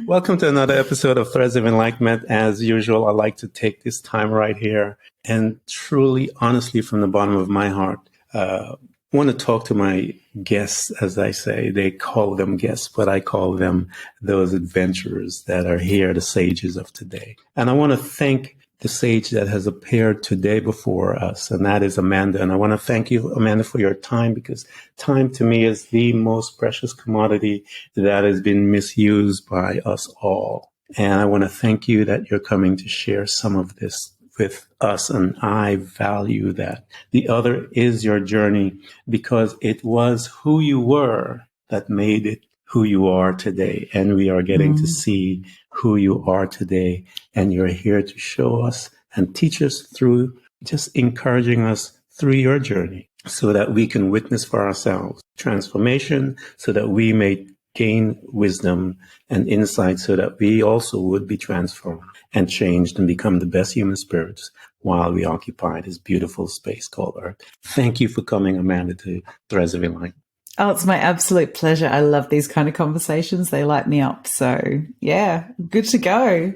Welcome to another episode of Threads of Enlightenment. As usual, I like to take this time right here and truly, honestly, from the bottom of my heart, want to talk to my guests, as I say. They call them guests, but I call them those adventurers that are here, the sages of today. And I want to thank the sage that has appeared today before us, and that is Amanda. And I want to thank you, Amanda, for your time, because time to me is the most precious commodity that has been misused by us all. And I want to thank you that you're coming to share some of this with us, and I value that. The other is your journey, because it was who you were that made it who you are today. And we are getting to see who you are today. And you're here to show us and teach us through, just encouraging us through your journey so that we can witness for ourselves transformation, so that we may gain wisdom and insight, so that we also would be transformed and changed and become the best human spirits while we occupy this beautiful space called Earth. Thank you for coming, Amanda, to Threads of Enlightenment. Oh, it's my absolute pleasure. I love these kind of conversations. They light me up. So, yeah, good to go.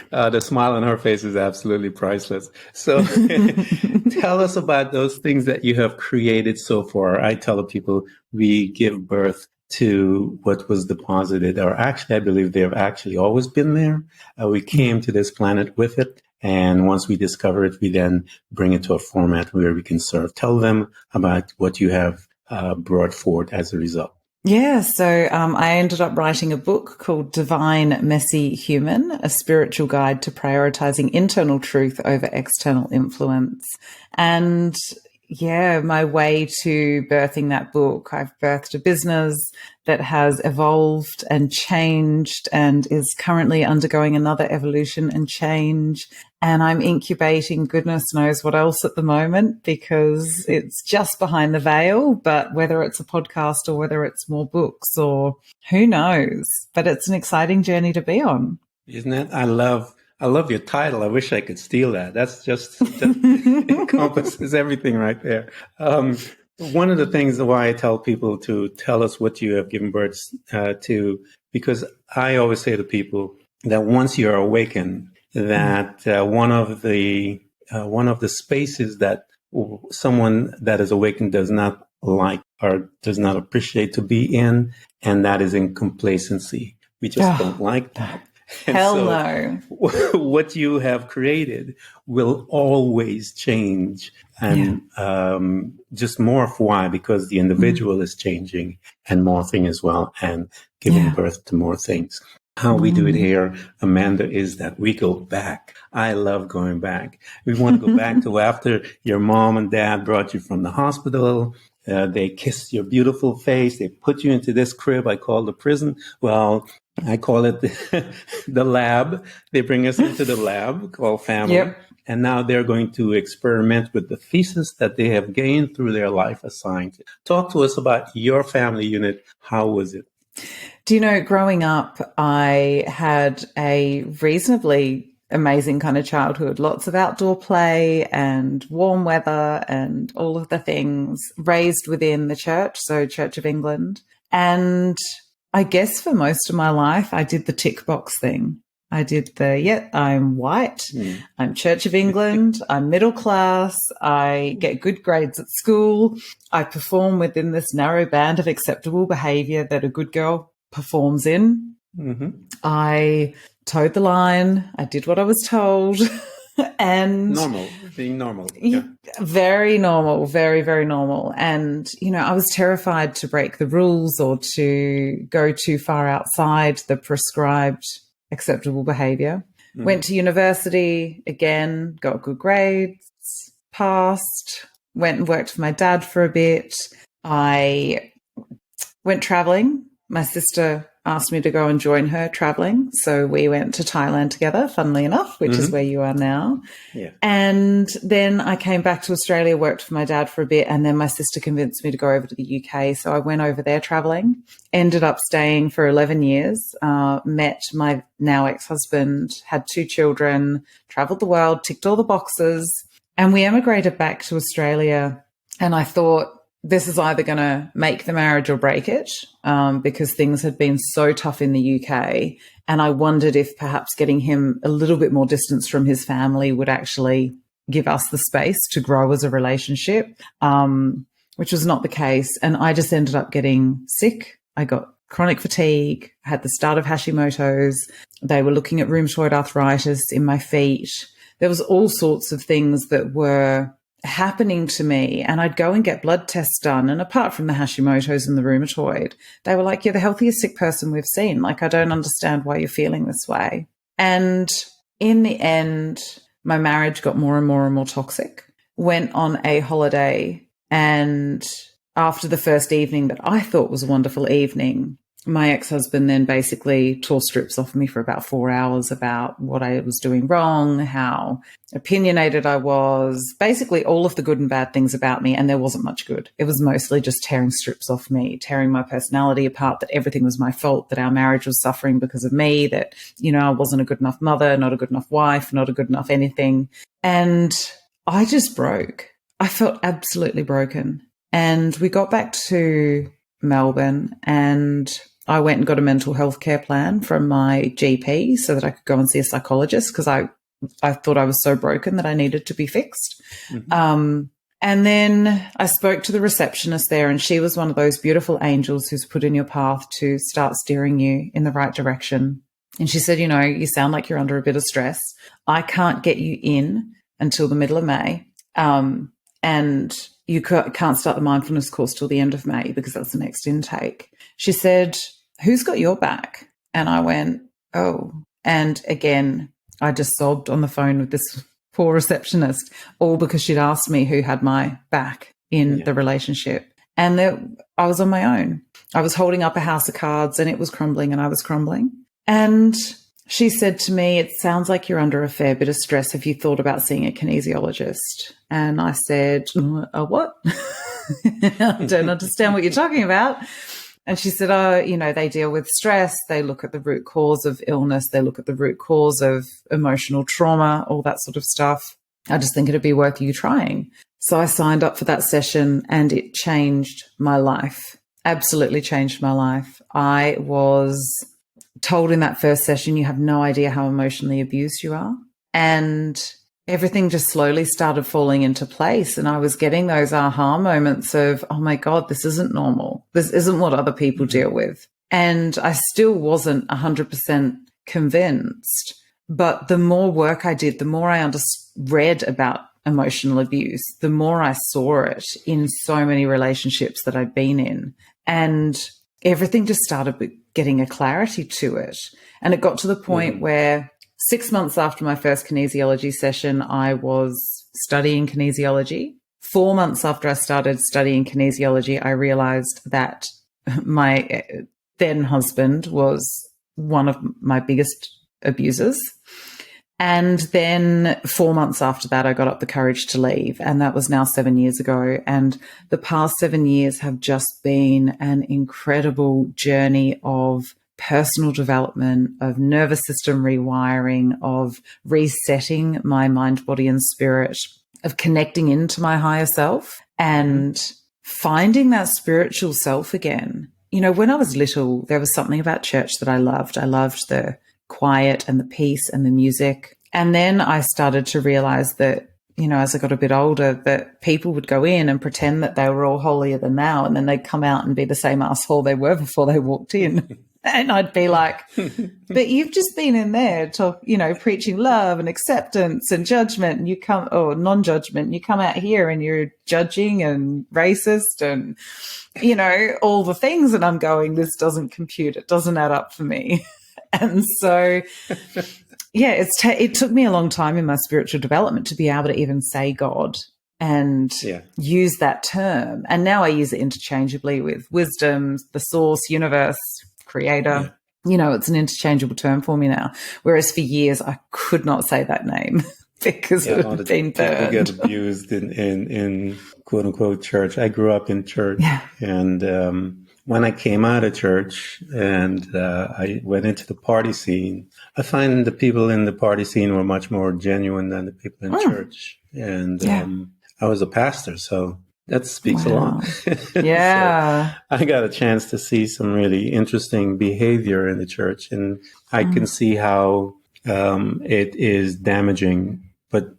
The smile on her face is absolutely priceless. So tell us about those things that you have created so far. I tell people we give birth to what was deposited, or actually, I believe they have actually always been there. We came to this planet with it. And once we discover it, we then bring it to a format where we can serve. Tell them about what you have brought forward as a result. Yeah, so I ended up writing a book called Divine Messy Human, a spiritual guide to prioritizing internal truth over external influence. And yeah, my way to birthing that book, I've birthed a business that has evolved and changed and is currently undergoing another evolution and change. And I'm incubating goodness knows what else at the moment, because it's just behind the veil. But whether it's a podcast or whether it's more books or who knows, but it's an exciting journey to be on. Isn't it? I love your title. I wish I could steal that. That encompasses everything right there. One of the things why I tell people to tell us what you have given birth to, because I always say to people that once you're awakened, that one of the spaces that someone that is awakened does not like or does not appreciate to be in, and that is in complacency. We just don't like that. And Hell so no. What you have created will always change and just morph. Why? Because the individual is changing and morphing as well and giving birth to more things. How we do it here, Amanda, is that we go back. I love going back. We want to go back to after your mom and dad brought you from the hospital. They kissed your beautiful face. They put you into this crib I call the prison. Well, I call it the lab. They bring us into the lab called family. Yep. And now they're going to experiment with the thesis that they have gained through their life assigned. Talk to us about your family unit. How was it? Do you know, growing up, I had a reasonably amazing kind of childhood, lots of outdoor play and warm weather and all of the things, raised within the church, so Church of England. And I guess for most of my life, I did the tick box thing. I did I'm white, I'm Church of England, I'm middle class, I get good grades at school, I perform within this narrow band of acceptable behavior that a good girl performs in. I towed the line, I did what I was told. And being normal. Very normal, very, very normal. And, you know, I was terrified to break the rules or to go too far outside the prescribed acceptable behavior. Went to university again, got good grades, passed, went and worked for my dad for a bit. I went traveling. My sister asked me to go and join her traveling. So we went to Thailand together, funnily enough, which is where you are now. Yeah. And then I came back to Australia, worked for my dad for a bit, and then my sister convinced me to go over to the UK. So I went over there traveling, ended up staying for 11 years, met my now ex-husband, had 2 children, traveled the world, ticked all the boxes, and we emigrated back to Australia. And I thought, this is either going to make the marriage or break it, because things had been so tough in the UK. And I wondered if perhaps getting him a little bit more distance from his family would actually give us the space to grow as a relationship, which was not the case. And I just ended up getting sick. I got chronic fatigue, had the start of Hashimoto's. They were looking at rheumatoid arthritis in my feet. There was all sorts of things that were happening to me, and I'd go and get blood tests done. And apart from the Hashimoto's and the rheumatoid, they were like, you're the healthiest sick person we've seen. Like, I don't understand why you're feeling this way. And in the end, my marriage got more and more and more toxic. Went on a holiday, and after the first evening that I thought was a wonderful evening, my ex-husband then basically tore strips off me for about 4 hours about what I was doing wrong, how opinionated I was, basically all of the good and bad things about me. And there wasn't much good. It was mostly just tearing strips off me, tearing my personality apart, that everything was my fault, that our marriage was suffering because of me, that, you know, I wasn't a good enough mother, not a good enough wife, not a good enough anything. And I just broke. I felt absolutely broken. And we got back to Melbourne, and I went and got a mental health care plan from my GP so that I could go and see a psychologist, because I thought I was so broken that I needed to be fixed. Mm-hmm. And then I spoke to the receptionist there, and she was one of those beautiful angels who's put in your path to start steering you in the right direction. And she said, you know, you sound like you're under a bit of stress. I can't get you in until the middle of May. And you can't start the mindfulness course till the end of May, because that's the next intake. She said, who's got your back? And I went, oh. And again, I just sobbed on the phone with this poor receptionist, all because she'd asked me who had my back in the relationship. And I was on my own. I was holding up a house of cards, and it was crumbling, and I was crumbling. And she said to me, it sounds like you're under a fair bit of stress. Have you thought about seeing a kinesiologist? And I said, a what? I don't understand what you're talking about. And she said, oh, you know, they deal with stress. They look at the root cause of illness. They look at the root cause of emotional trauma, all that sort of stuff. I just think it'd be worth you trying. So I signed up for that session, and it changed my life, absolutely changed my life. I was told in that first session, you have no idea how emotionally abused you are. And everything just slowly started falling into place. And I was getting those aha moments of, oh my God, this isn't normal. This isn't what other people deal with. And I still wasn't 100% convinced. But the more work I did, the more I read about emotional abuse, the more I saw it in so many relationships that I'd been in. And everything just started getting a clarity to it. And it got to the point where 6 months after my first kinesiology session, I was studying kinesiology. 4 months after I started studying kinesiology, I realized that my then husband was one of my biggest abusers. And then 4 months after that, I got up the courage to leave. And that was now 7 years ago. And the past 7 years have just been an incredible journey of personal development, of nervous system rewiring, of resetting my mind, body, and spirit, of connecting into my higher self and finding that spiritual self again. You know, when I was little, there was something about church that I loved. I loved the quiet and the peace and the music. And then I started to realize that, you know, as I got a bit older, that people would go in and pretend that they were all holier than thou, and then they'd come out and be the same asshole they were before they walked in. And I'd be like, but you've just been in there preaching love and acceptance and judgment, and you come, or non-judgment, and you come out here and you're judging and racist and, you know, all the things. And I'm going, this doesn't compute. It doesn't add up for me. And so, yeah, it took me a long time in my spiritual development to be able to even say God and use that term. And now I use it interchangeably with wisdom, the source, universe, creator. You know, it's an interchangeable term for me now. Whereas for years I could not say that name because it would have been burned. People get abused in quote unquote church. I grew up in church, and when I came out of church and I went into the party scene, I find the people in the party scene were much more genuine than the people in church. And I was a pastor, so That speaks a Wow. lot. Yeah. So I got a chance to see some really interesting behavior in the church, and I can see how it is damaging. But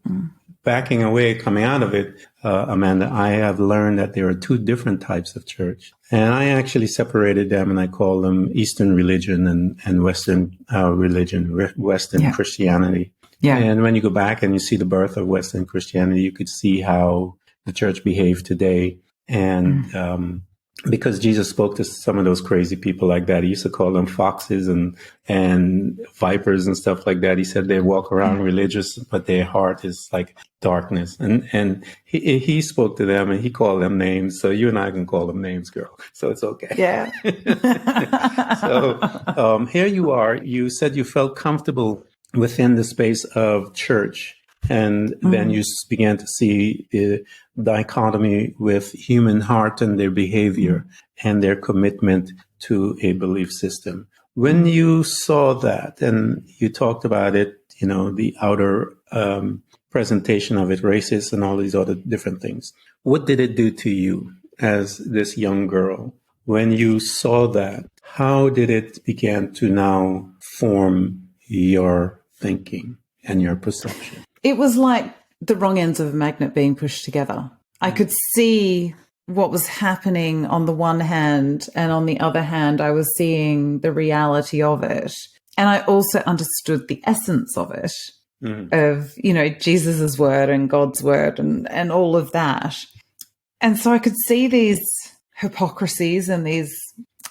backing away, coming out of it, Amanda, I have learned that there are two different types of church. And I actually separated them, and I call them Eastern religion and Western religion, Western Christianity. Yeah. And when you go back and you see the birth of Western Christianity, you could see how the church behaved today. And because Jesus spoke to some of those crazy people like that, he used to call them foxes and vipers and stuff like that. He said they walk around religious, but their heart is like darkness. And he spoke to them and he called them names. So you and I can call them names, girl. So it's okay. Yeah. So here you are. You said you felt comfortable within the space of church. And then you began to see the dichotomy with human heart and their behavior and their commitment to a belief system. When you saw that and you talked about it, you know, the outer presentation of it, racist and all these other different things, what did it do to you as this young girl? When you saw that, how did it begin to now form your thinking and your perception? It was like the wrong ends of a magnet being pushed together. I could see what was happening on the one hand, and on the other hand, I was seeing the reality of it. And I also understood the essence of it, of, you know, Jesus's word and God's word and all of that. And so I could see these hypocrisies and these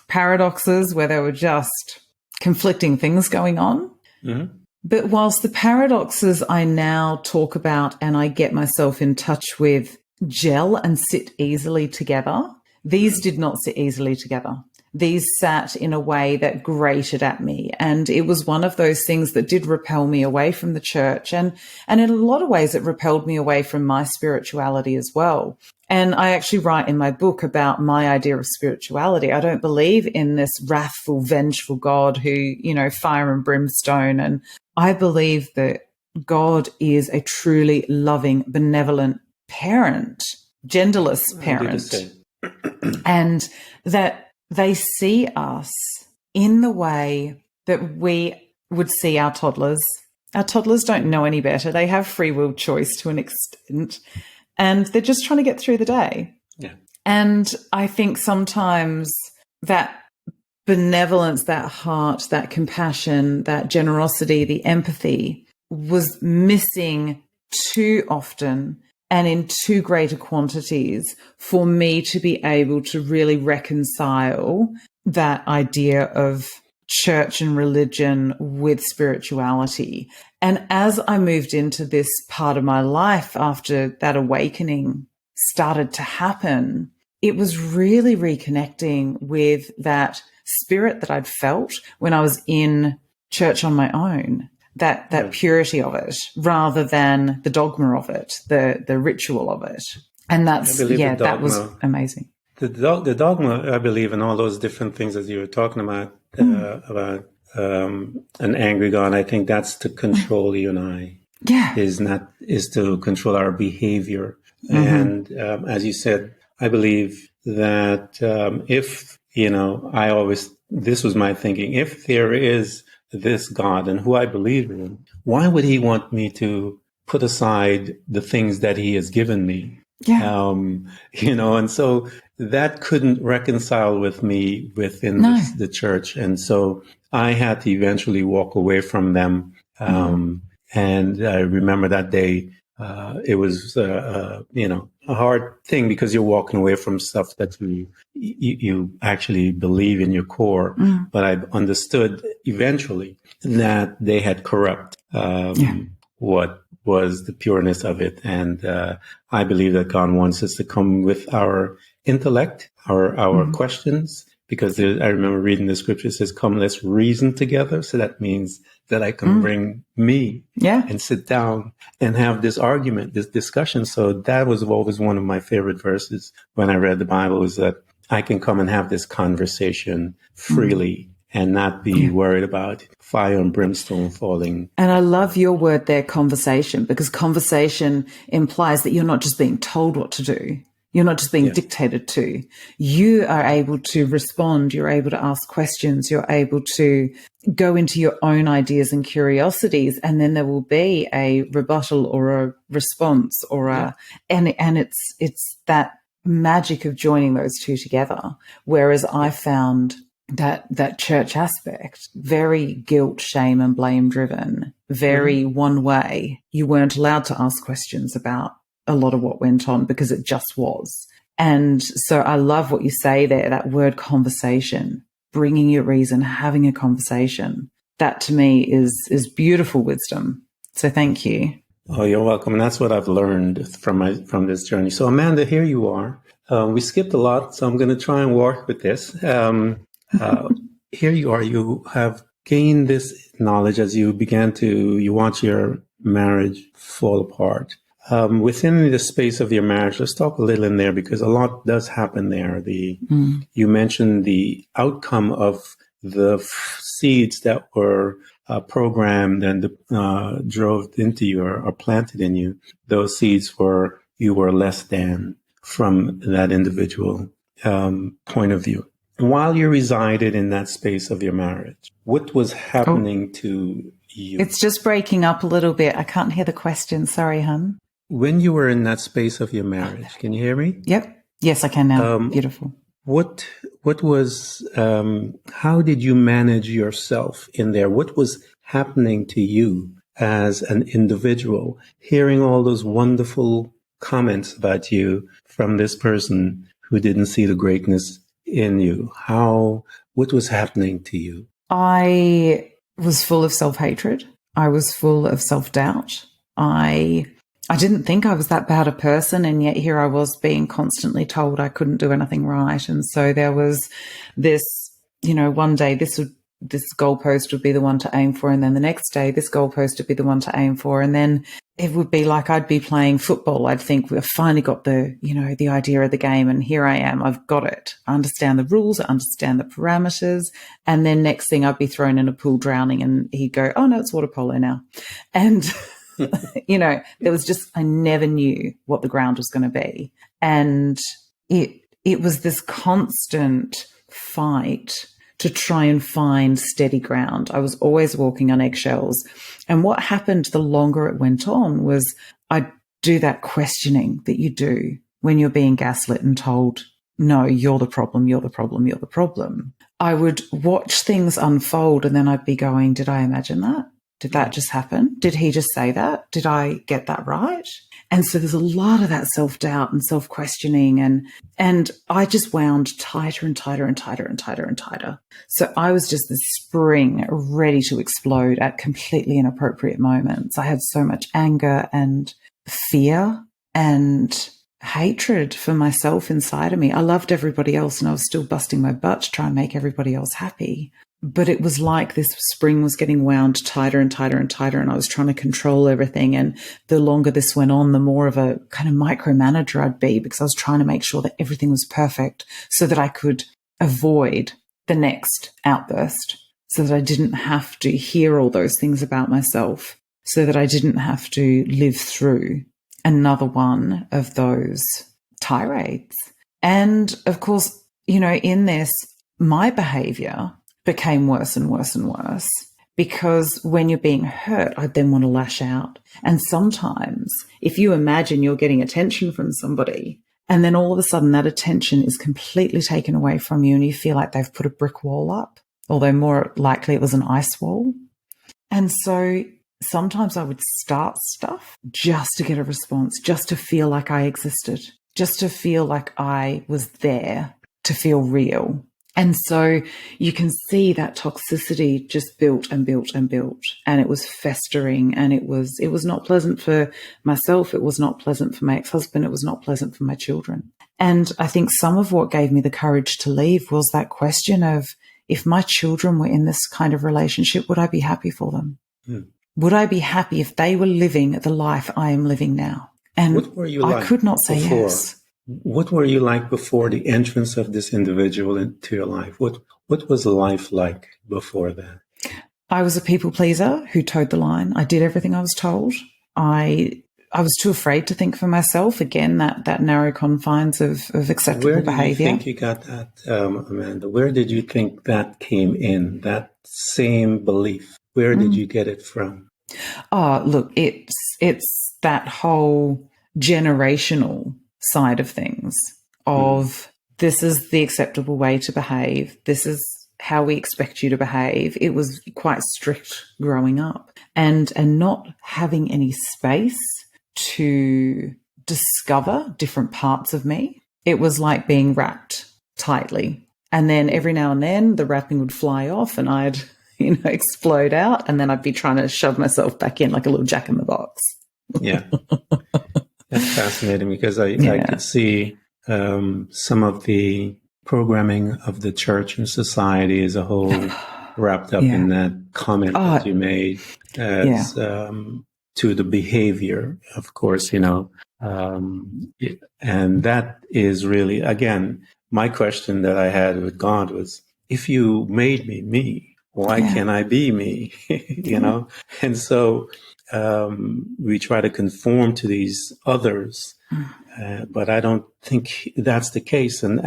paradoxes where there were just conflicting things going on. Mm-hmm. But whilst the paradoxes I now talk about and I get myself in touch with gel and sit easily together, these did not sit easily together. These sat in a way that grated at me. And it was one of those things that did repel me away from the church. And in a lot of ways, it repelled me away from my spirituality as well. And I actually write in my book about my idea of spirituality. I don't believe in this wrathful, vengeful God who, you know, fire and brimstone. And I believe that God is a truly loving, benevolent parent, genderless parent. And that they see us in the way that we would see our toddlers. Our toddlers don't know any better. They have free will choice to an extent. And they're just trying to get through the day. Yeah. And I think sometimes that benevolence, that heart, that compassion, that generosity, the empathy was missing too often and in too greater quantities for me to be able to really reconcile that idea of church and religion with spirituality. And as I moved into this part of my life after that awakening started to happen, it was really reconnecting with that spirit that I'd felt when I was in church on my own, that purity of it, rather than the dogma of it, the ritual of it. And that's, that was amazing. The dogma, I believe, and all those different things that you were talking about an angry God, I think that's to control you and I. Yeah. Is to control our behavior. And as you said, I believe that if, you know, this was my thinking, if there is this God and who I believe in, why would he want me to put aside the things that he has given me? Yeah. You know, and so that couldn't reconcile with me within the church. And so I had to eventually walk away from them. And I remember that day, it was, you know, a hard thing because you're walking away from stuff that you actually believe in your core. But I understood eventually that they had corrupt what was the pureness of it. And I believe that God wants us to come with our intellect, our questions, because I remember reading the scripture, it says, come, let's reason together. So that means that I can bring me and sit down and have this argument, this discussion. So that was always one of my favorite verses when I read the Bible, is that I can come and have this conversation freely and not be worried about fire and brimstone falling. And I love your word there, conversation, because conversation implies that you're not just being told what to do. You're not just being dictated to. You are able to respond. You're able to ask questions. You're able to go into your own ideas and curiosities, and then there will be a rebuttal or a response or and it's that magic of joining those two together. Whereas I found that church aspect very guilt, shame, and blame driven, very one way. You weren't allowed to ask questions about a lot of what went on because it just was. And so I love what you say there, that word conversation, bringing your reason, having a conversation. That to me is beautiful wisdom. So thank you. Oh, you're welcome. And that's what I've learned from this journey. So Amanda, here you are. We skipped a lot, so I'm going to try and work with this. Here you are. You have gained this knowledge as you watch your marriage fall apart. Within the space of your marriage, let's talk a little in there because a lot does happen there. You mentioned the outcome of the seeds that were programmed and drove into you or planted in you. Those seeds you were less than from that individual point of view. While you resided in that space of your marriage, what was happening to you? It's just breaking up a little bit. I can't hear the question. Sorry, hun. When you were in that space of your marriage, can you hear me? Yep. Yes, I can now. Beautiful. What was, how did you manage yourself in there? What was happening to you as an individual, hearing all those wonderful comments about you from this person who didn't see the greatness in you? What was happening to you? I was full of self-hatred. I was full of self-doubt. I didn't think I was that bad a person, and yet here I was being constantly told I couldn't do anything right. And so there was this, one day this goalpost would be the one to aim for, and then the next day this goalpost would be the one to aim for, and then it would be like I'd be playing football. I'd think we've finally got the idea of the game, and here I am. I've got it. I understand the rules. I understand the parameters. And then next thing I'd be thrown in a pool drowning, and he'd go, "Oh no, it's water polo now," and there was just, I never knew what the ground was going to be. And it was this constant fight to try and find steady ground. I was always walking on eggshells. And what happened the longer it went on was I'd do that questioning that you do when you're being gaslit and told, no, you're the problem, you're the problem, you're the problem. I would watch things unfold and then I'd be going, did I imagine that? Did that just happen? Did he just say that? Did I get that right? And so there's a lot of that self-doubt and self-questioning, and I just wound tighter and tighter and tighter and tighter and tighter. So I was just this spring ready to explode at completely inappropriate moments. I had so much anger and fear and hatred for myself inside of me. I loved everybody else and I was still busting my butt to try and make everybody else happy. But it was like this spring was getting wound tighter and tighter and tighter, and I was trying to control everything. And the longer this went on, the more of a kind of micromanager I'd be, because I was trying to make sure that everything was perfect so that I could avoid the next outburst, so that I didn't have to hear all those things about myself, so that I didn't have to live through another one of those tirades. And of course, in this, my behavior became worse and worse and worse, because when you're being hurt, I then want to lash out. And sometimes if you imagine you're getting attention from somebody and then all of a sudden that attention is completely taken away from you and you feel like they've put a brick wall up, although more likely it was an ice wall. And so sometimes I would start stuff just to get a response, just to feel like I existed, just to feel like I was there, to feel real. And so you can see that toxicity just built and built and built, and it was festering, and it was not pleasant for myself. It was not pleasant for my ex-husband. It was not pleasant for my children. And I think some of what gave me the courage to leave was that question of, if my children were in this kind of relationship, would I be happy for them? Would I be happy if they were living the life I am living now? And what were you like I could not say before? yes. What were you like before the entrance of this individual into your life? What was life like before that? I was a people pleaser who towed the line. I did everything I was told. I I was too afraid to think for myself. Again, that narrow confines of acceptable behavior. Where do you think you got that, Amanda? Where did you think that came in, that same belief? Where did you get it from? Oh, look, it's that whole generational side of things of this is the acceptable way to behave. This is how we expect you to behave. It was quite strict growing up, and not having any space to discover different parts of me. It was like being wrapped tightly. And then every now and then the wrapping would fly off and I'd, explode out, and then I'd be trying to shove myself back in like a little jack in the box. Yeah. That's fascinating because I could see some of the programming of the church and society as a whole wrapped up in that comment that you made as to the behavior, of course, and that is really, again, my question that I had with God was, if you made me, why can't I be me? And so we try to conform to these others, but I don't think that's the case. And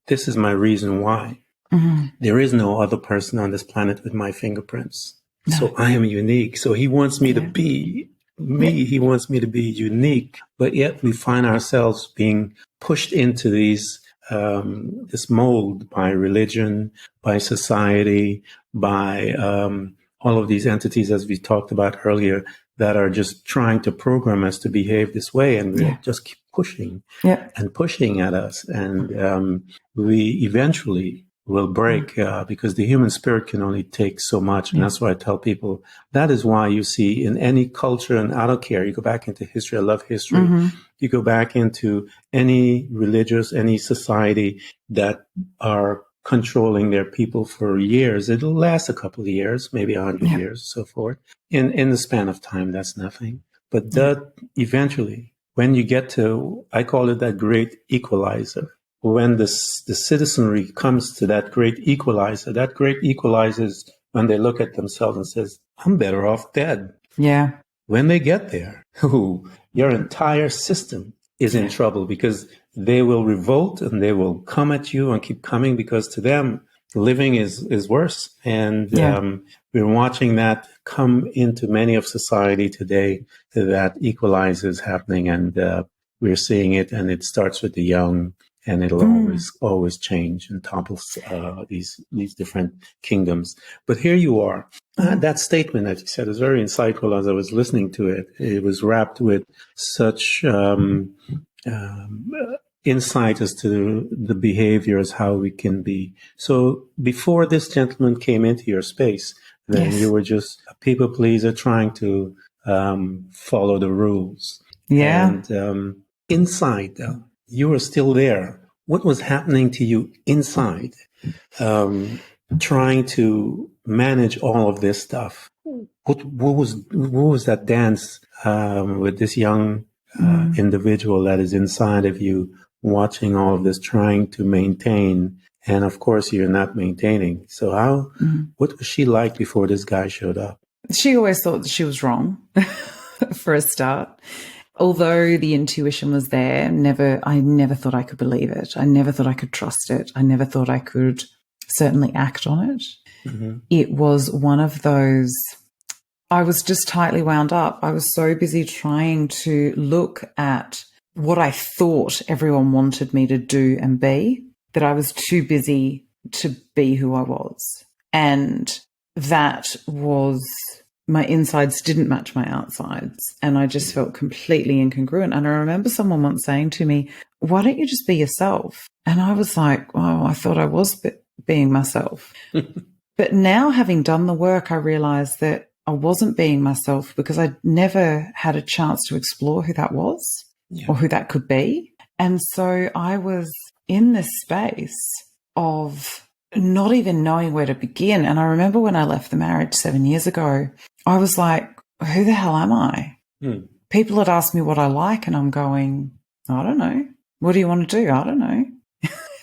this is my reason why. There is no other person on this planet with my fingerprints. No. So I am unique. So he wants me to be me. He wants me to be unique. But yet we find ourselves being pushed into this mold by religion, by society, by all of these entities, as we talked about earlier, that are just trying to program us to behave this way. And we just keep pushing and pushing at us. And we eventually will break because the human spirit can only take so much. And that's why I tell people, that is why you see in any culture, and I don't care, you go back into history, I love history. You go back into any any society that are controlling their people for years. It'll last a couple of years, maybe 100 years, so forth. In the span of time, that's nothing. But that eventually, when you get to, I call it that great equalizer, when the citizenry comes to that great equalizer is when they look at themselves and says, I'm better off dead. Yeah. When they get there, your entire system is in trouble because they will revolt and they will come at you and keep coming because to them, living is worse. And we're watching that come into many of society today, that equalizes happening. And we're seeing it, and it starts with the young. And it'll always change and topples these different kingdoms. But here you are. That statement that you said is very insightful as I was listening to it. It was wrapped with such insight as to the behaviors, how we can be. So before this gentleman came into your space, then you were just a people pleaser trying to follow the rules. Yeah. And inside, though, you were still there. What was happening to you inside, trying to manage all of this stuff? What was that dance with this young individual that is inside of you, watching all of this, trying to maintain? And of course, you're not maintaining. So what was she like before this guy showed up? She always thought that she was wrong, for a start. Although the intuition was there, I never thought I could believe it. I never thought I could trust it. I never thought I could certainly act on it. It was one of those, I was just tightly wound up. I was so busy trying to look at what I thought everyone wanted me to do and be, that I was too busy to be who I was. And that was, my insides didn't match my outsides, and I just felt completely incongruent. And I remember someone once saying to me, why don't you just be yourself? And I was like, oh, I thought I was being myself. But now, having done the work, I realized that I wasn't being myself because I never had a chance to explore who that was or who that could be. And so I was in this space of not even knowing where to begin. And I remember when I left the marriage 7 years ago, I was like, who the hell am I? People had asked me what I like, and I'm going, I don't know. What do you want to do? I don't know.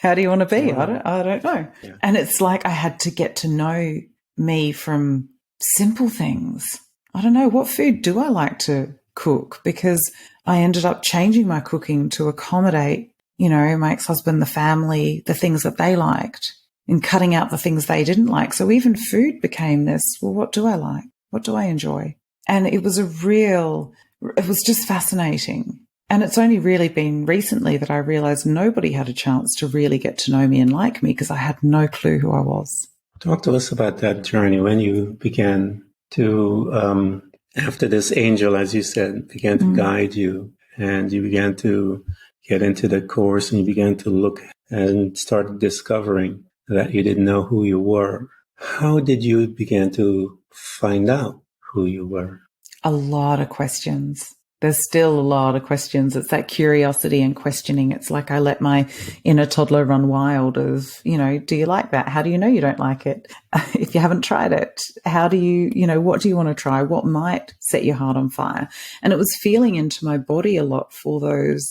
How do you want to be? I don't know. Yeah. And it's like I had to get to know me from simple things. I don't know. What food do I like to cook because I ended up changing my cooking to accommodate, you know, my ex-husband, the family, the things that they liked, and cutting out the things they didn't like. So even food became this, well, what do I like? What do I enjoy? And it was it was just fascinating. And it's only really been recently that I realized nobody had a chance to really get to know me and like me because I had no clue who I was. Talk to us about that journey when you began to, after this angel, as you said, began to guide you, and you began to get into the course and you began to look and start discovering that you didn't know who you were. How did you begin to find out who you were? A lot of questions. There's still a lot of questions. It's that curiosity and questioning. It's like I let my inner toddler run wild of, you know, do you like that? How do you know you don't like it? If you haven't tried it, how do you know, what do you want to try? What might set your heart on fire? And it was feeling into my body a lot for those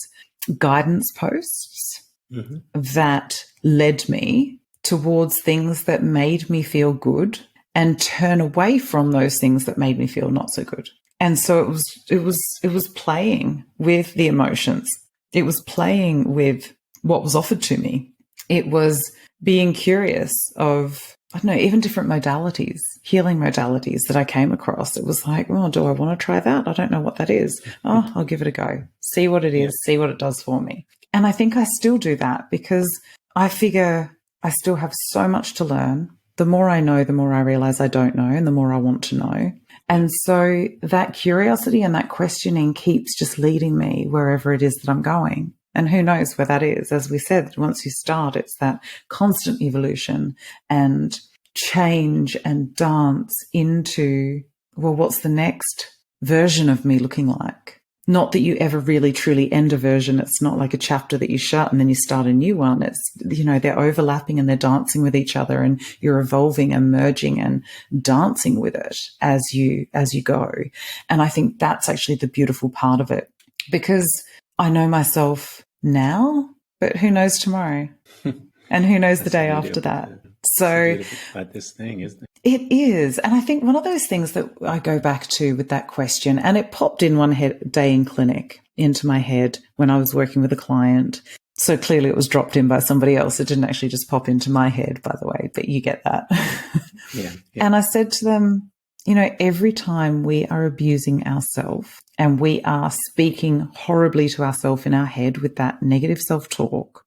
guidance posts that led me towards things that made me feel good and turn away from those things that made me feel not so good. And so it was playing with the emotions. It was playing with what was offered to me. It was being curious of, I don't know, even different modalities, healing modalities that I came across. It was like, oh, do I want to try that? I don't know what that is. Oh, I'll give it a go. See what it is, see what it does for me. And I think I still do that because I figure I still have so much to learn. The more I know, the more I realize I don't know, and the more I want to know. And so that curiosity and that questioning keeps just leading me wherever it is that I'm going. And who knows where that is? As we said, once you start, it's that constant evolution and change and dance into, well, what's the next version of me looking like? Not that you ever really truly end a version. It's not like a chapter that you shut and then you start a new one. It's, you know, they're overlapping and they're dancing with each other and you're evolving and merging and dancing with it as you go. And I think that's actually the beautiful part of it because I know myself now, but who knows tomorrow? And who knows the day after that? So about this thing, isn't it? It is. And I think one of those things that I go back to with that question, and it popped in one day in clinic into my head when I was working with a client. So clearly it was dropped in by somebody else. It didn't actually just pop into my head, by the way, but you get that. Yeah. And I said to them, you know, every time we are abusing ourselves and we are speaking horribly to ourselves in our head with that negative self-talk,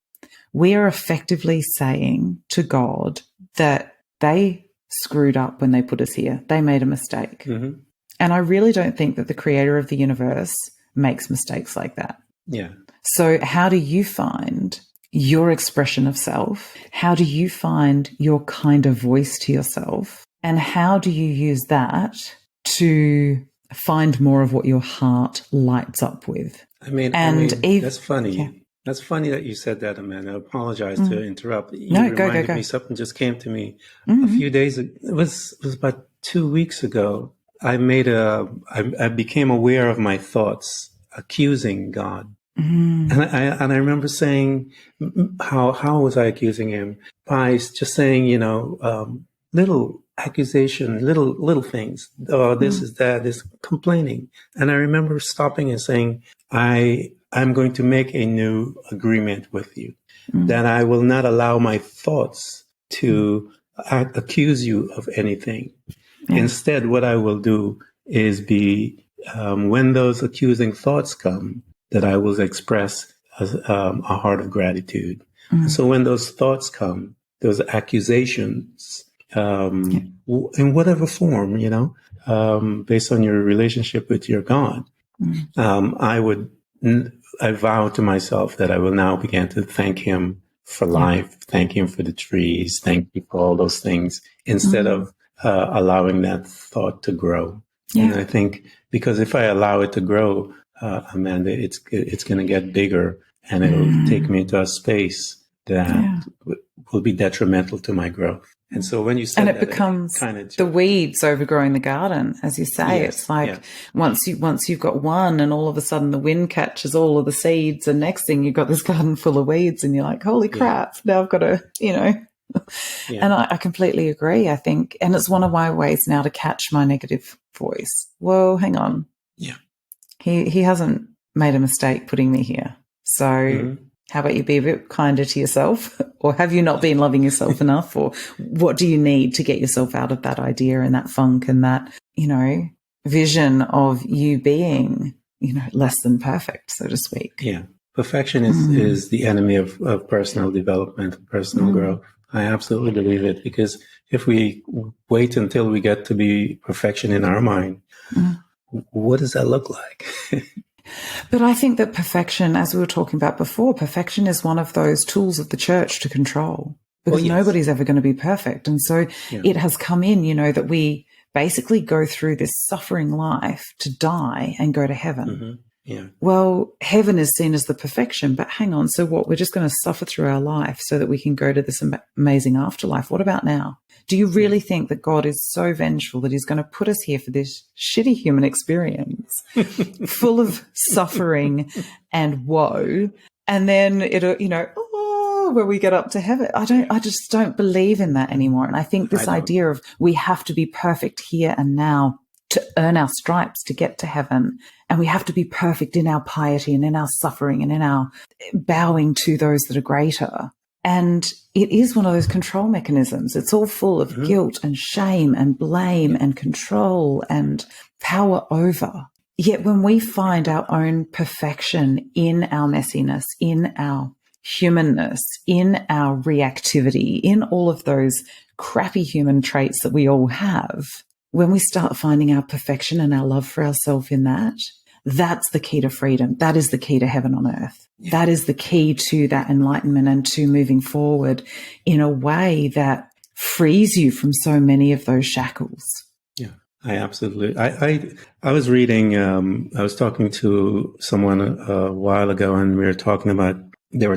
we are effectively saying to God that they screwed up when they put us here. They made a mistake. And I really don't think that the creator of the universe makes mistakes like that. Yeah. So how do you find your expression of self? How do you find your kind of voice to yourself? And how do you use that to find more of what your heart lights up with? I mean, that's funny. Yeah. That's funny that you said that, Amanda. I apologize to interrupt. You reminded me, something just came to me a few days ago. It was about 2 weeks ago. I became aware of my thoughts accusing God. And I remember saying, how was I accusing him? By just saying, you know, little accusation, little things. Oh, this is that, this complaining. And I remember stopping and saying, I'm going to make a new agreement with you, that I will not allow my thoughts to accuse you of anything. Instead, what I will do is when those accusing thoughts come, that I will express a heart of gratitude. And so when those thoughts come, those accusations, in whatever form, you know, based on your relationship with your God, I vow to myself that I will now begin to thank him for life, thank him for the trees, thank you for all those things, instead of allowing that thought to grow. And I think because if I allow it to grow, Amanda, it's going to get bigger, and it'll take me into a space that will be detrimental to my growth. And so when you said and it becomes the weeds overgrowing the garden, as you say. It's like once you've got one, and all of a sudden the wind catches all of the seeds, and next thing you've got this garden full of weeds, and you're like, holy crap, now I've got to, you know. And I completely agree, I think. And it's one of my ways now to catch my negative voice. Whoa, hang on. He hasn't made a mistake putting me here. So how about you be a bit kinder to yourself? Or have you not been loving yourself enough? Or what do you need to get yourself out of that idea and that funk and that, vision of you being, less than perfect, so to speak? Yeah. Perfection is the enemy of personal development, personal growth. I absolutely believe it, because if we wait until we get to be perfection in our mind, what does that look like? But I think that perfection, as we were talking about before, perfection is one of those tools of the church to control, because nobody's ever going to be perfect. And so it has come in, that we basically go through this suffering life to die and go to heaven. Yeah. Well, heaven is seen as the perfection, but hang on. So what? We're just going to suffer through our life so that we can go to this amazing afterlife. What about now? Do you really think that God is so vengeful that he's going to put us here for this shitty human experience full of suffering and woe? And then it'll, when we get up to heaven, I just don't believe in that anymore. And I think this idea of we have to be perfect here and now to earn our stripes to get to heaven. And we have to be perfect in our piety and in our suffering and in our bowing to those that are greater. And it is one of those control mechanisms. It's all full of guilt and shame and blame and control and power over. Yet when we find our own perfection in our messiness, in our humanness, in our reactivity, in all of those crappy human traits that we all have, when we start finding our perfection and our love for ourselves in that, that's the key to freedom. That is the key to heaven on earth. Yeah. That is the key to that enlightenment and to moving forward in a way that frees you from so many of those shackles. Yeah, I absolutely. I was reading, I was talking to someone a while ago, and they were talking about, it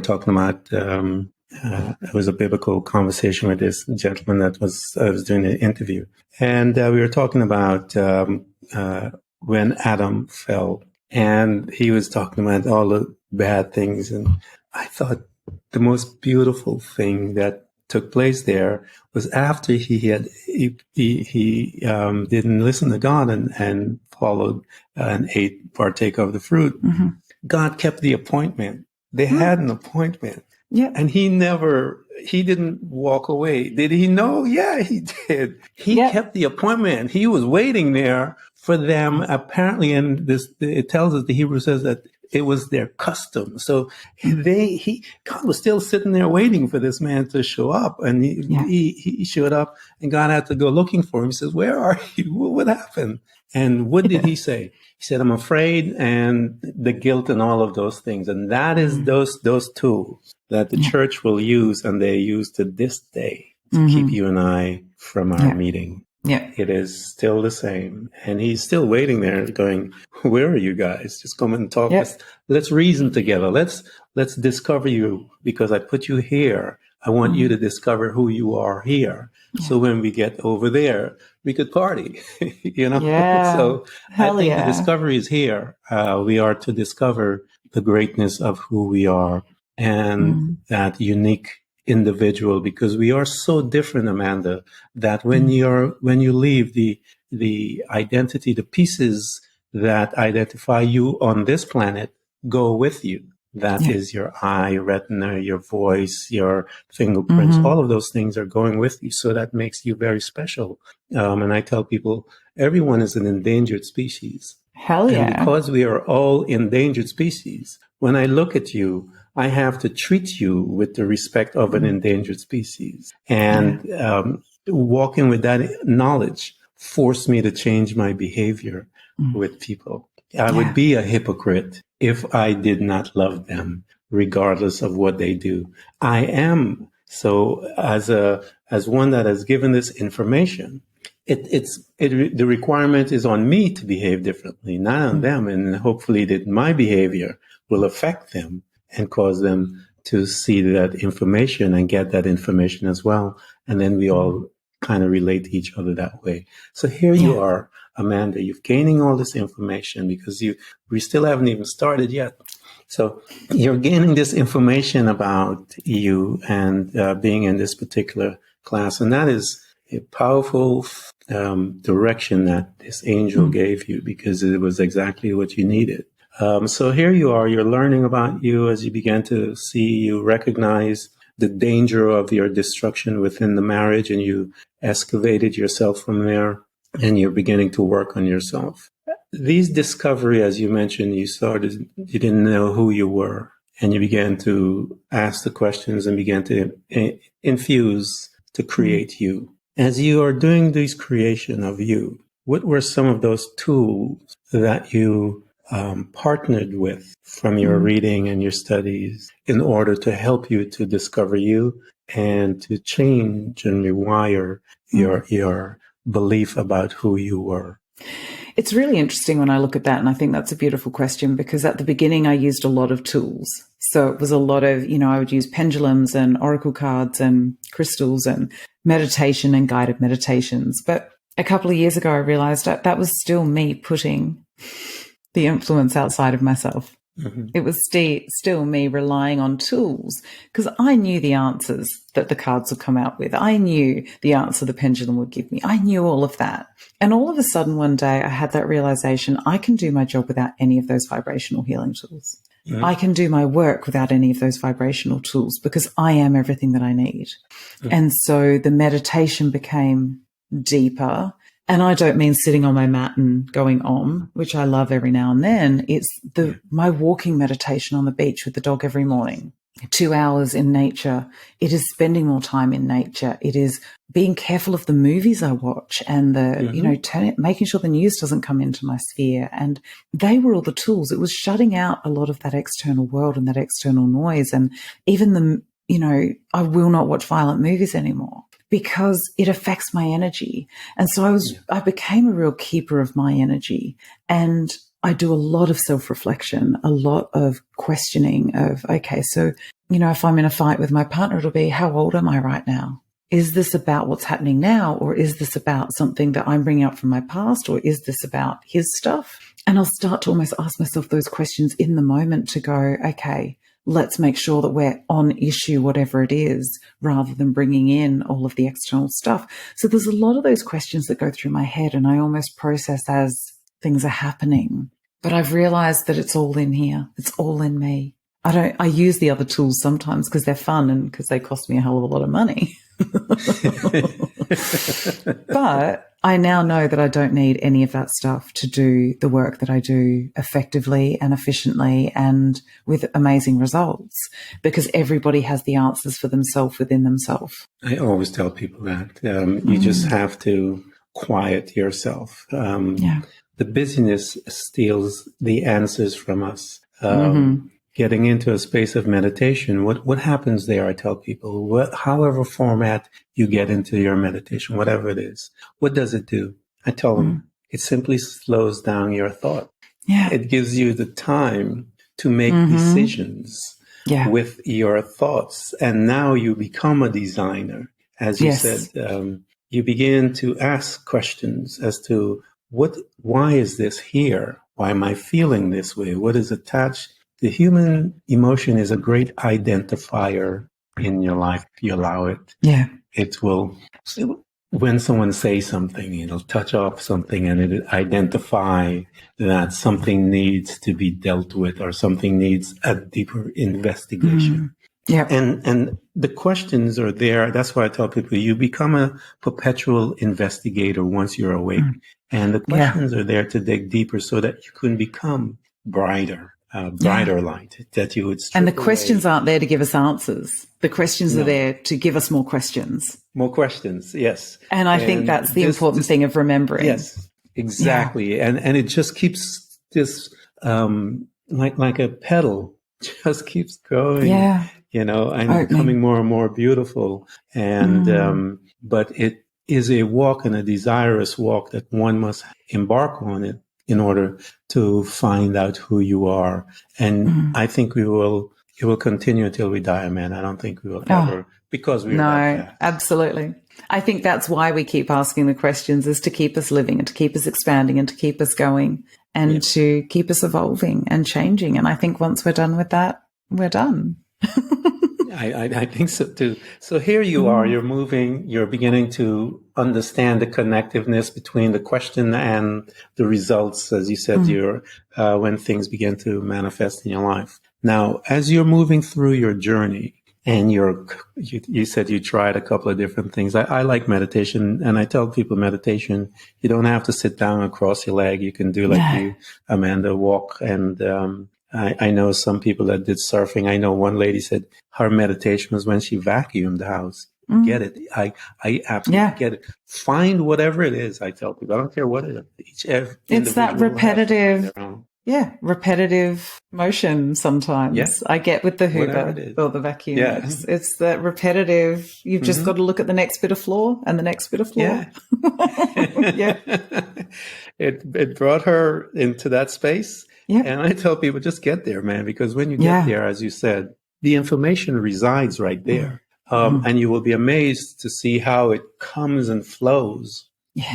was a biblical conversation with this gentleman I was doing an interview. And we were talking about when Adam fell, and he was talking about all the bad things. And I thought the most beautiful thing that took place there was after he didn't listen to God and followed and partake of the fruit. God kept the appointment. They had an appointment. Yeah. And he didn't walk away. Did he know? Yeah, he did. He kept the appointment. He was waiting there for them, apparently. And it tells us, the Hebrew says that it was their custom. So God was still sitting there waiting for this man to show up. And he showed up, and God had to go looking for him. He says, "Where are you? What happened?" And what did he say? He said, "I'm afraid," and the guilt and all of those things. And that is those tools that the church will use, and they use to this day to keep you and I from our meeting. Yeah. It is still the same. And he's still waiting there going, "Where are you guys? Just come and talk. Yep. Let's reason together. Let's discover you, because I put you here. I want you to discover who you are here. Yeah. So when we get over there, we could party." Yeah. So I think the discovery is here. We are to discover the greatness of who we are and that unique individual, because we are so different, Amanda, that when you leave the identity, the pieces that identify you on this planet go with you. That is your eye, your retina, your voice, your fingerprints. All of those things are going with you. So that makes you very special. And I tell people, everyone is an endangered species. Hell yeah. And because we are all endangered species, when I look at you, I have to treat you with the respect of an endangered species. And walking with that knowledge forced me to change my behavior with people. I would be a hypocrite if I did not love them, regardless of what they do. I am. So as one that has given this information, the requirement is on me to behave differently, not on them. And hopefully that my behavior will affect them and cause them to see that information and get that information as well. And then we all kind of relate to each other that way. So here you are, Amanda, you're gaining all this information because we still haven't even started yet. So you're gaining this information about you and being in this particular class. And that is a powerful direction that this angel gave you, because it was exactly what you needed. So here you are, you're learning about you as you begin to see, you recognize the danger of your destruction within the marriage, and you excavated yourself from there, and you're beginning to work on yourself. These discovery, as you mentioned, you didn't know who you were, and you began to ask the questions and began to infuse to create you. As you are doing this creation of you, what were some of those tools that you partnered with from your reading and your studies in order to help you to discover you and to change and rewire your belief about who you were? It's really interesting when I look at that, and I think that's a beautiful question, because at the beginning I used a lot of tools. So it was a lot of, I would use pendulums and oracle cards and crystals and meditation and guided meditations. But a couple of years ago, I realized that was still me putting the influence outside of myself. Mm-hmm. It was still me relying on tools, because I knew the answers that the cards would come out with. I knew the answer the pendulum would give me. I knew all of that. And all of a sudden one day I had that realization, I can do my job without any of those vibrational healing tools. Mm-hmm. I can do my work without any of those vibrational tools, because I am everything that I need. Mm-hmm. And so the meditation became deeper. And I don't mean sitting on my mat and going om, which I love every now and then. It's my walking meditation on the beach with the dog every morning, 2 hours in nature. It is spending more time in nature. It is being careful of the movies I watch and making sure the news doesn't come into my sphere. And they were all the tools. It was shutting out a lot of that external world and that external noise. And even I will not watch violent movies anymore, because it affects my energy. And so I became a real keeper of my energy. And I do a lot of self-reflection, a lot of questioning of, okay, so, if I'm in a fight with my partner, it'll be, how old am I right now? Is this about what's happening now? Or is this about something that I'm bringing up from my past? Or is this about his stuff? And I'll start to almost ask myself those questions in the moment to go, okay, let's make sure that we're on issue, whatever it is, rather than bringing in all of the external stuff. So there's a lot of those questions that go through my head, and I almost process as things are happening. But I've realized that it's all in here. It's all in me. I use the other tools sometimes because they're fun and because they cost me a hell of a lot of money. But I now know that I don't need any of that stuff to do the work that I do effectively and efficiently and with amazing results, because everybody has the answers for themselves within themselves. I always tell people that you just have to quiet yourself. The busyness steals the answers from us. Getting into a space of meditation, what happens there? I tell people, however format you get into your meditation, whatever it is, what does it do? I tell them, it simply slows down your thought. Yeah. It gives you the time to make decisions with your thoughts. And now you become a designer. As you said, you begin to ask questions as to why is this here? Why am I feeling this way? What is attached? The human emotion is a great identifier in your life. If you allow it, it will, when someone says something, it'll touch off something and it'll identify that something needs to be dealt with or something needs a deeper investigation. And the questions are there. That's why I tell people you become a perpetual investigator once you're awake. And the questions are there to dig deeper so that you can become brighter light, that you would strip And the questions aren't there to give us answers. The questions are there to give us more questions. More questions, yes. And I think that's the important thing of remembering. Yes, exactly. And it just keeps this like a pedal, just keeps going. And becoming more and more beautiful. And but it is a walk, and a desirous walk, that one must embark on it in order to find out who you are. And I think it will continue until we die, man. I don't think we will ever, because we're No, absolutely. I think that's why we keep asking the questions, is to keep us living and to keep us expanding and to keep us going and to keep us evolving and changing. And I think once we're done with that, we're done. I think so too. So here you are, you're moving, you're beginning to understand the connectiveness between the question and the results, as you said, when things begin to manifest in your life. Now, as you're moving through your journey, and you said you tried a couple of different things. I like meditation, and I tell people meditation, you don't have to sit down and cross your leg. You can do like you, Amanda, walk. And I know some people that did surfing. I know one lady said her meditation was when she vacuumed the house. Get it? I absolutely get it. Find whatever it is. I tell people, I don't care what it is. It's that repetitive. Yeah, repetitive motion sometimes. Yeah. I get with the Hoover or the vacuum. Yeah. It's that repetitive. You've just got to look at the next bit of floor and the next bit of floor. Yeah. It brought her into that space. Yeah. And I tell people, just get there, man, because when you get there, as you said, the information resides right there. And you will be amazed to see how it comes and flows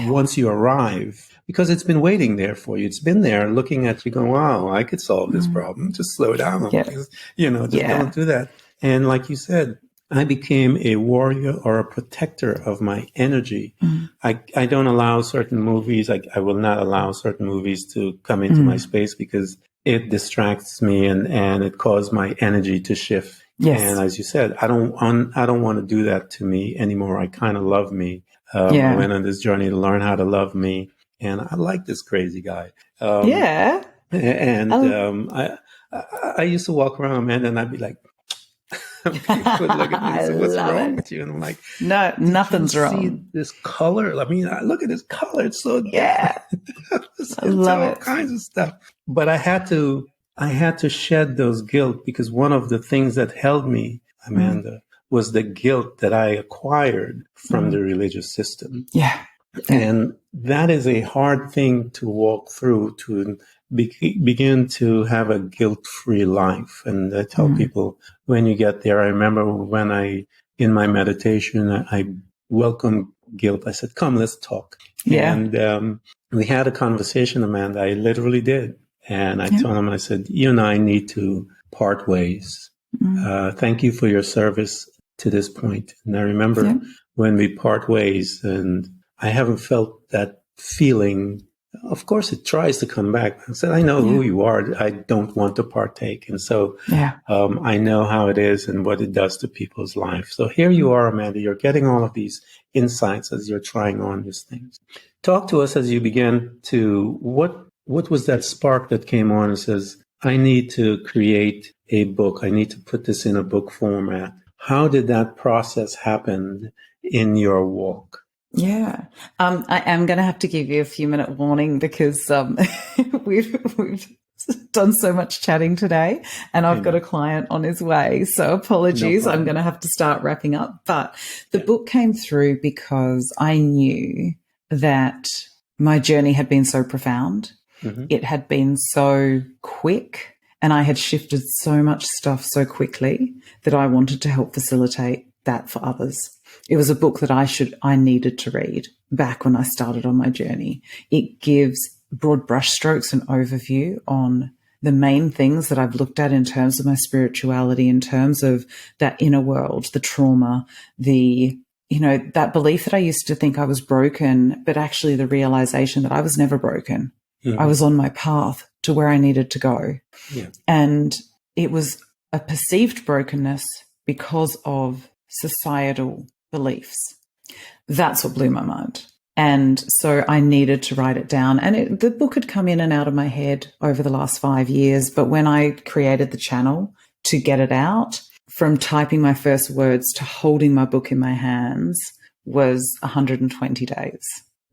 once you arrive. Because it's been waiting there for you. It's been there looking at you going, wow, I could solve this problem. Just slow down. Just don't do that. And like you said, I became a warrior or a protector of my energy. I don't allow certain movies. I will not allow certain movies to come into my space because it distracts me and it caused my energy to shift. Yes. And as you said, I don't want to do that to me anymore. I kind of love me. I went on this journey to learn how to love me. And I like this crazy guy. And I used to walk around, man, and I'd be like, people would look at me and say, what's wrong with you? And I'm like, no, nothing's wrong. See this color? I mean, I look at this color. It's so I love it. All kinds of stuff. But I had to shed those guilt because one of the things that held me, Amanda, was the guilt that I acquired from the religious system. Yeah. And that is a hard thing to walk through, to begin to have a guilt-free life. And I tell people, when you get there, I remember when in my meditation, I welcomed guilt. I said, come, let's talk. Yeah. And we had a conversation, Amanda. I literally did. And I told him, I said, you and I need to part ways. Thank you for your service to this point. And I remember when we part ways, and I haven't felt that feeling. Of course, it tries to come back. I said, I know who you are. I don't want to partake. And so I know how it is and what it does to people's life. So here you are, Amanda. You're getting all of these insights as you're trying on these things. Talk to us as you begin to, what was that spark that came on and says, I need to create a book. I need to put this in a book format. How did that process happen in your walk? Yeah. I am going to have to give you a few-minute warning because we've done so much chatting today and I've got a client on his way. So apologies. No, I'm going to have to start wrapping up. But the book came through because I knew that my journey had been so profound. It had been so quick and I had shifted so much stuff so quickly that I wanted to help facilitate that for others. It was a book that I needed to read back when I started on my journey. It gives broad brushstrokes and overview on the main things that I've looked at in terms of my spirituality, in terms of that inner world, the trauma, that belief that I used to think I was broken, but actually the realization that I was never broken. I was on my path to where I needed to go. Yeah. And it was a perceived brokenness because of societal beliefs. That's what blew my mind. And so I needed to write it down. And the book had come in and out of my head over the last 5 years. But when I created the channel to get it out, from typing my first words to holding my book in my hands was 120 days.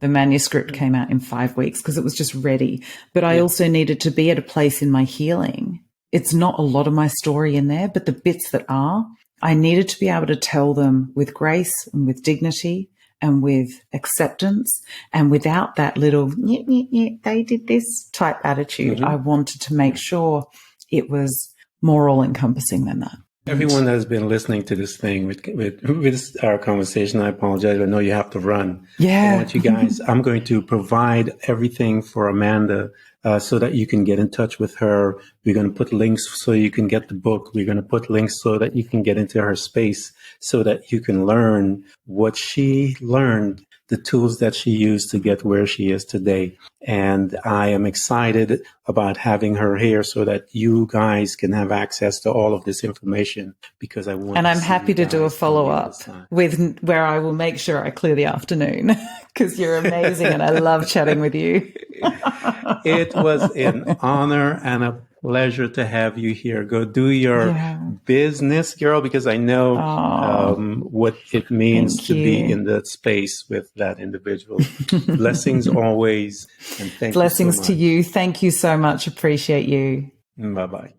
The manuscript came out in 5 weeks because it was just ready. But I also needed to be at a place in my healing. It's not a lot of my story in there, but the bits that are, I needed to be able to tell them with grace and with dignity and with acceptance and without that little, they did this type attitude. I wanted to make sure it was more all-encompassing than that. Everyone has been listening to this thing with our conversation. I apologize. I know you have to run. Yeah. I want you guys, I'm going to provide everything for Amanda so that you can get in touch with her. We're going to put links so you can get the book. We're going to put links so that you can get into her space so that you can learn what she learned, the tools that she used to get where she is today. And I am excited about having her here so that you guys can have access to all of this information, because I want. And I'm happy to do a follow-up with where I will make sure I clear the afternoon, because you're amazing and I love chatting with you. It was an honor and a pleasure to have you here. Go do your business, girl, because I know what it means to be in that space with that individual. Blessings always. And thank Blessings you so much. to you. Thank you so much. Appreciate you. Bye-bye.